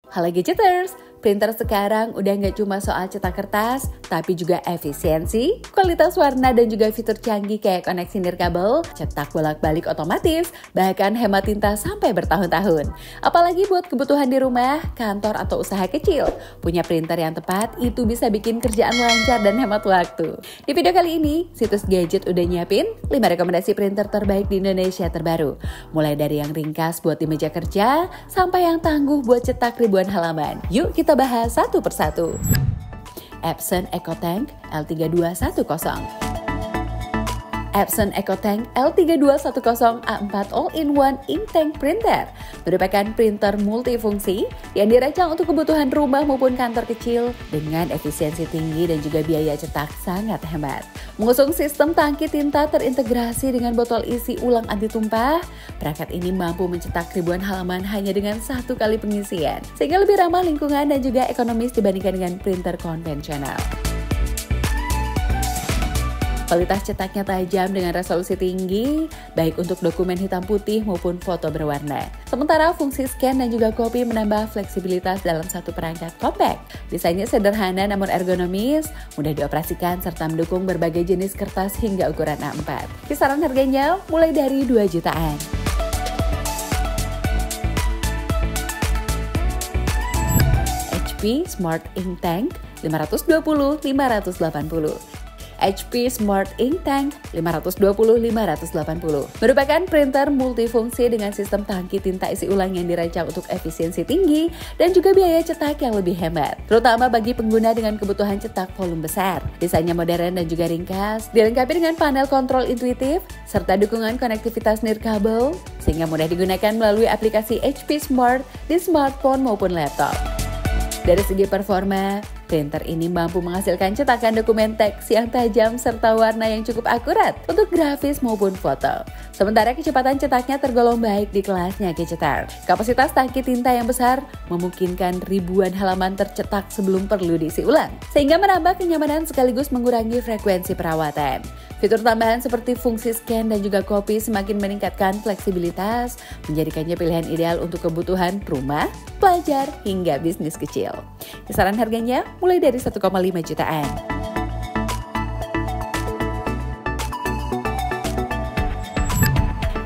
Halo Gadgeters, printer sekarang udah nggak cuma soal cetak kertas, tapi juga efisiensi, kualitas warna dan juga fitur canggih kayak koneksi nirkabel, cetak bolak-balik otomatis, bahkan hemat tinta sampai bertahun-tahun. Apalagi buat kebutuhan di rumah, kantor atau usaha kecil, punya printer yang tepat itu bisa bikin kerjaan lancar dan hemat waktu. Di video kali ini, situs Gadget udah nyiapin 5 rekomendasi printer terbaik di Indonesia terbaru. Mulai dari yang ringkas buat di meja kerja, sampai yang tangguh buat cetak ribuan halaman. Yuk kita bahas satu persatu. Epson EcoTank L3210. Epson EcoTank L3210 A4 All-in-One Inktank Printer merupakan printer multifungsi yang dirancang untuk kebutuhan rumah maupun kantor kecil dengan efisiensi tinggi dan juga biaya cetak sangat hemat. Mengusung sistem tangki tinta terintegrasi dengan botol isi ulang anti tumpah, perangkat ini mampu mencetak ribuan halaman hanya dengan satu kali pengisian, sehingga lebih ramah lingkungan dan juga ekonomis dibandingkan dengan printer konvensional. Kualitas cetaknya tajam dengan resolusi tinggi, baik untuk dokumen hitam putih maupun foto berwarna. Sementara fungsi scan dan juga copy menambah fleksibilitas dalam satu perangkat compact. Desainnya sederhana namun ergonomis, mudah dioperasikan serta mendukung berbagai jenis kertas hingga ukuran A4. Kisaran harganya mulai dari 2 jutaan. HP Smart Inktank 520-580. HP Smart Inktank 520-580 merupakan printer multifungsi dengan sistem tangki tinta isi ulang yang dirancang untuk efisiensi tinggi dan juga biaya cetak yang lebih hemat, terutama bagi pengguna dengan kebutuhan cetak volume besar. Desainnya modern dan juga ringkas, dilengkapi dengan panel kontrol intuitif serta dukungan konektivitas nirkabel sehingga mudah digunakan melalui aplikasi HP Smart di smartphone maupun laptop. Dari segi performa, printer ini mampu menghasilkan cetakan dokumen teks yang tajam serta warna yang cukup akurat untuk grafis maupun foto. Sementara kecepatan cetaknya tergolong baik di kelasnya Gadgetar. Kapasitas tangki tinta yang besar memungkinkan ribuan halaman tercetak sebelum perlu diisi ulang, sehingga menambah kenyamanan sekaligus mengurangi frekuensi perawatan. Fitur tambahan seperti fungsi scan dan juga copy semakin meningkatkan fleksibilitas, menjadikannya pilihan ideal untuk kebutuhan rumah, pelajar, hingga bisnis kecil. Kisaran harganya mulai dari 1,5 jutaan.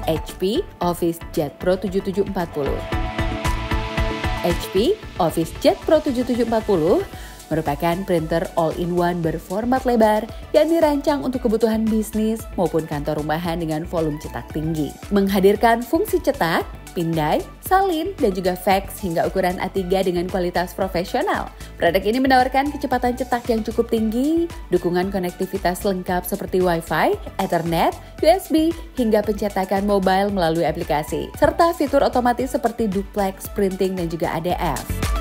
HP OfficeJet Pro 7740. HP OfficeJet Pro 7740 merupakan printer all-in-one berformat lebar yang dirancang untuk kebutuhan bisnis maupun kantor rumahan dengan volume cetak tinggi. Menghadirkan fungsi cetak, pindai, salin, dan juga fax hingga ukuran A3 dengan kualitas profesional. Produk ini menawarkan kecepatan cetak yang cukup tinggi, dukungan konektivitas lengkap seperti Wi-Fi, Ethernet, USB, hingga pencetakan mobile melalui aplikasi, serta fitur otomatis seperti duplex printing dan juga ADF.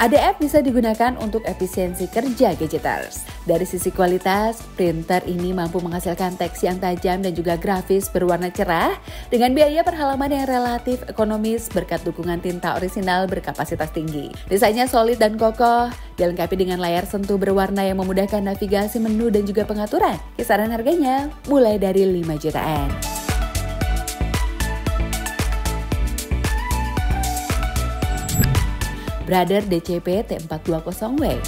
ADF bisa digunakan untuk efisiensi kerja Gadgeters. Dari sisi kualitas, printer ini mampu menghasilkan teks yang tajam dan juga grafis berwarna cerah dengan biaya per halaman yang relatif ekonomis berkat dukungan tinta orisinal berkapasitas tinggi. Desainnya solid dan kokoh, dilengkapi dengan layar sentuh berwarna yang memudahkan navigasi menu dan juga pengaturan. Kisaran harganya mulai dari 5 jutaan. Brother DCP T420W.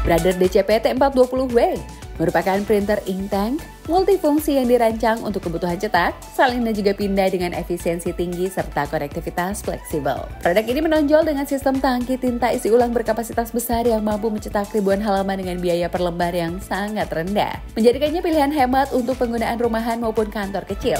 Brother DCP T420W merupakan printer inktank multifungsi yang dirancang untuk kebutuhan cetak, salin dan juga pindai dengan efisiensi tinggi serta konektivitas fleksibel. Produk ini menonjol dengan sistem tangki tinta isi ulang berkapasitas besar yang mampu mencetak ribuan halaman dengan biaya per lembar yang sangat rendah, menjadikannya pilihan hemat untuk penggunaan rumahan maupun kantor kecil.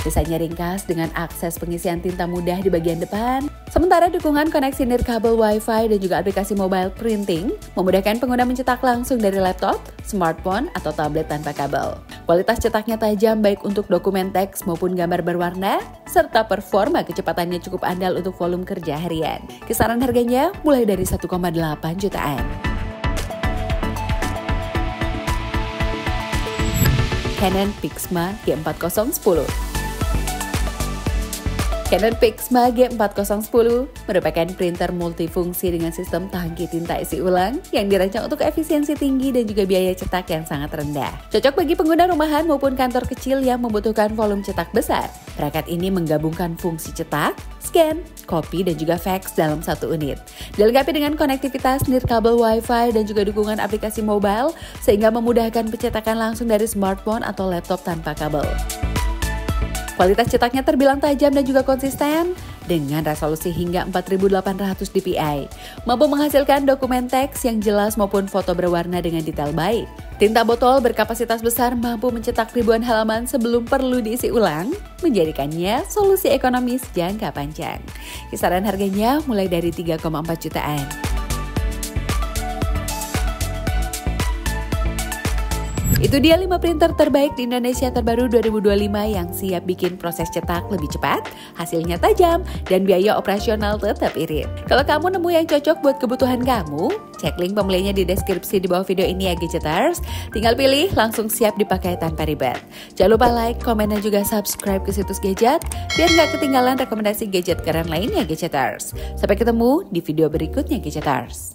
Desainnya ringkas dengan akses pengisian tinta mudah di bagian depan. Sementara dukungan koneksi nirkabel Wi-Fi dan juga aplikasi mobile printing memudahkan pengguna mencetak langsung dari laptop, smartphone, atau tablet tanpa kabel. Kualitas cetaknya tajam baik untuk dokumen teks maupun gambar berwarna, serta performa kecepatannya cukup andal untuk volume kerja harian. Kisaran harganya mulai dari 1,8 jutaan. Canon PIXMA G4010. Canon PIXMA G4010 merupakan printer multifungsi dengan sistem tangki tinta isi ulang yang dirancang untuk efisiensi tinggi dan juga biaya cetak yang sangat rendah. Cocok bagi pengguna rumahan maupun kantor kecil yang membutuhkan volume cetak besar. Perangkat ini menggabungkan fungsi cetak, scan, copy, dan juga fax dalam satu unit. Dilengkapi dengan konektivitas nirkabel Wi-Fi dan juga dukungan aplikasi mobile sehingga memudahkan pencetakan langsung dari smartphone atau laptop tanpa kabel. Kualitas cetaknya terbilang tajam dan juga konsisten dengan resolusi hingga 4800 dpi. Mampu menghasilkan dokumen teks yang jelas maupun foto berwarna dengan detail baik. Tinta botol berkapasitas besar mampu mencetak ribuan halaman sebelum perlu diisi ulang, menjadikannya solusi ekonomis jangka panjang. Kisaran harganya mulai dari 3,4 jutaan. Itu dia 5 printer terbaik di Indonesia terbaru 2025 yang siap bikin proses cetak lebih cepat, hasilnya tajam, dan biaya operasional tetap irit. Kalau kamu nemu yang cocok buat kebutuhan kamu, cek link pembelinya di deskripsi di bawah video ini ya Gadgeters. Tinggal pilih, langsung siap dipakai tanpa ribet. Jangan lupa like, komen, dan juga subscribe ke situs Gadget, biar nggak ketinggalan rekomendasi gadget keren lainnya Gadgeters. Sampai ketemu di video berikutnya Gadgeters.